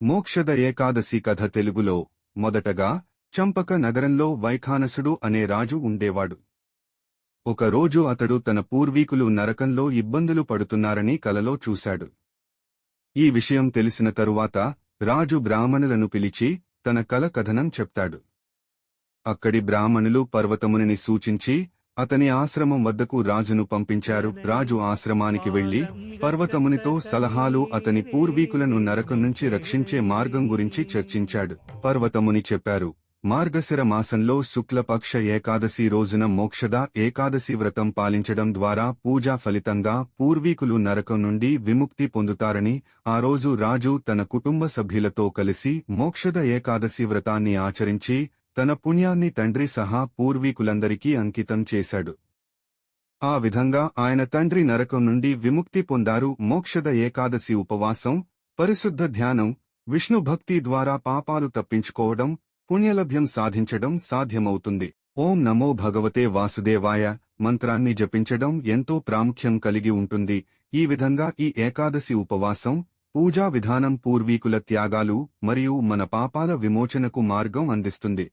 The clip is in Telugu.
మోక్షద ఏకాదశి కథ తెలుగులో మొదటగా చంపక నగరంలో వైఖానసుడు అనే రాజు ఉండేవాడు. ఒకరోజు అతడు తన పూర్వీకులు నరకంలో ఇబ్బందులు పడుతున్నారని కలలో చూశాడు. ఈ విషయం తెలిసిన తరువాత రాజు బ్రాహ్మణులను పిలిచి తన కల కథనం చెప్తాడు. అక్కడి బ్రాహ్మణులు పర్వతమునిని సూచించి అతని ఆశ్రమం వద్దకు రాజును పంపించారు. రాజు ఆశ్రమానికి వెళ్లి పర్వతమునితో సలహాలు అతని పూర్వీకులను నరకం నుంచి రక్షించే మార్గం గురించి చర్చించాడు. పర్వతముని చెప్పారు, మార్గశిర మాసంలో శుక్లపక్ష ఏకాదశి రోజున మోక్షద ఏకాదశి వ్రతం పాలించడం ద్వారా పూజా ఫలితంగా పూర్వీకులు నరకం నుండి విముక్తి పొందుతారని. ఆ రోజు రాజు తన కుటుంబ సభ్యులతో కలిసి మోక్షద ఏకాదశి వ్రతాన్ని ఆచరించి తన పుణ్యాన్ని తండ్రి సహా పూర్వీకులందరికీ అంకితం చేశాడు. ఆ విధంగా ఆయన తండ్రి నరకం నుండి విముక్తి పొందారు. మోక్షద ఏకాదశి ఉపవాసం, పరిశుద్ధ ధ్యానం, విష్ణు భక్తి ద్వారా పాపాలు తప్పించుకోవడం, పుణ్యలభ్యం సాధించడం సాధ్యమవుతుంది. ఓం నమో భగవతే వాసుదేవాయ మంత్రాన్ని జపించడం ఎంతో ప్రాముఖ్యం కలిగి ఉంటుంది. ఈ విధంగా ఈ ఏకాదశి ఉపవాసం, పూజా విధానం పూర్వీకుల త్యాగాలు మరియు మన పాపాల విమోచనకు మార్గం అందిస్తుంది.